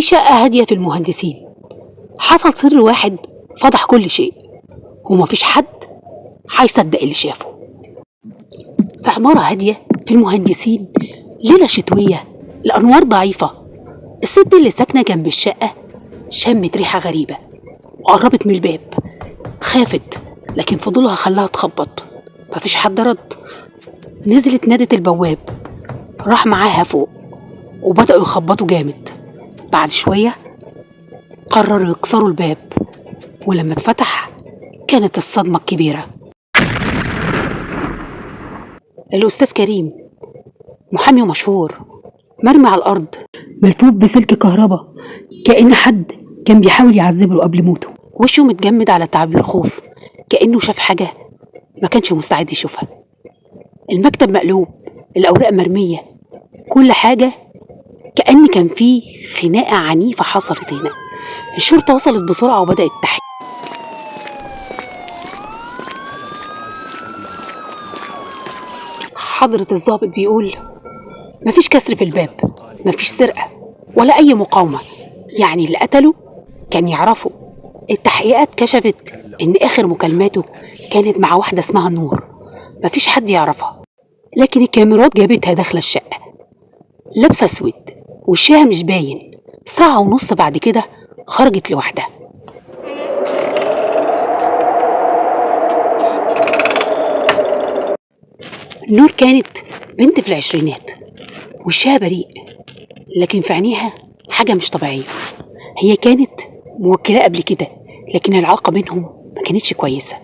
شقة هادية في المهندسين حصل سر واحد فضح كل شيء، ومفيش حد هيصدق اللي شافه. في عمارة هادية في المهندسين، ليلة شتوية، الأنوار ضعيفة، الست اللي ساكنة جنب الشقة شمت ريحة غريبة وقربت من الباب. خافت، لكن فضولها خلاها تخبط. مفيش حد رد. نزلت نادت البواب، راح معاها فوق وبدأوا يخبطوا جامد. بعد شوية قرروا يكسروا الباب، ولما اتفتح كانت الصدمة الكبيرة. الأستاذ كريم، محامي مشهور، مرمي على الأرض ملفوف بسلك كهرباء، كأن حد كان بيحاول يعذبه قبل موته. وشه متجمد على تعبير خوف، كأنه شاف حاجة ما كانش مستعد يشوفها. المكتب مقلوب، الأوراق مرمية، كل حاجة كأن كان فيه خناقة عنيفة حصلت هنا. الشرطة وصلت بسرعة وبدأت التحقيق. حضرة الضابط بيقول مفيش كسر في الباب، مفيش سرقة ولا أي مقاومة، يعني اللي قتله كان يعرفه. التحقيقات كشفت إن آخر مكالماته كانت مع واحدة اسمها نور، مفيش حد يعرفها، لكن الكاميرات جابتها داخلة الشقة لابسة اسود، وشها مش باين. ساعة ونص بعد كده خرجت لوحدها. نور كانت بنت في العشرينات، وشها بريء، لكن في عينيها حاجة مش طبيعية. هي كانت موكلة قبل كده، لكن العلاقة بينهم ما كانتش كويسة.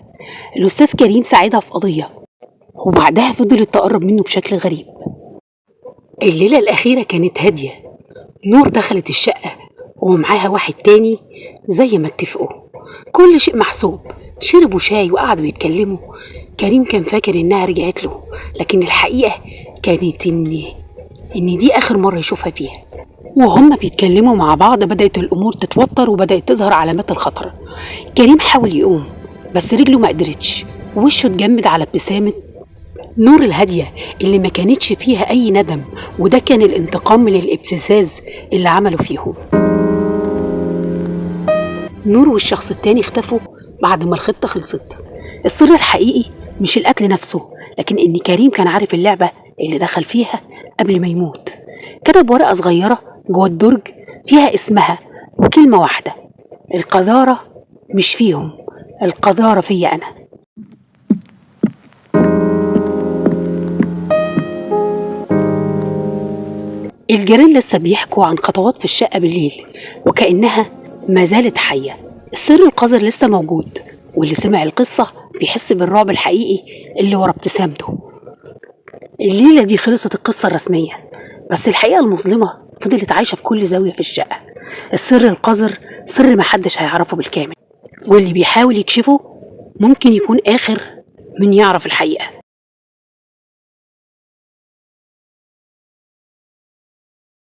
الأستاذ كريم ساعدها في قضية، وبعدها فضلت تقرب منه بشكل غريب. الليلة الأخيرة كانت هادية. نور دخلت الشقة ومعاها واحد تاني زي ما اتفقوا، كل شيء محسوب. شربوا شاي وقعدوا يتكلموا. كريم كان فاكر إنها رجعت له، لكن الحقيقة كانت إن دي آخر مرة يشوفها فيها. وهم بيتكلموا مع بعض بدأت الأمور تتوتر وبدأت تظهر علامات الخطر. كريم حاول يقوم بس رجله ما قدرتش، ووشه اتجمد على ابتسامة نور الهادية اللي ما كانتش فيها أي ندم، وده كان الانتقام من الابتزاز اللي عملوا فيهم. نور والشخص التاني اختفوا بعد ما الخطة خلصت. السر الحقيقي مش القتل نفسه، لكن إن كريم كان عارف اللعبة اللي دخل فيها قبل ما يموت. كتب ورقة صغيرة جوه الدرج فيها اسمها وكلمة واحدة: القذارة مش فيهم، القذارة فيا أنا. الجيران لسه بيحكوا عن خطوات في الشقة بالليل وكأنها ما زالت حية. السر القذر لسه موجود، واللي سمع القصة بيحس بالرعب الحقيقي اللي ورا ابتسامته. الليلة دي خلصت القصة الرسمية، بس الحقيقة المظلمة فضلت عايشة في كل زاوية في الشقة. السر القذر سر محدش هيعرفه بالكامل، واللي بيحاول يكشفه ممكن يكون آخر من يعرف الحقيقة.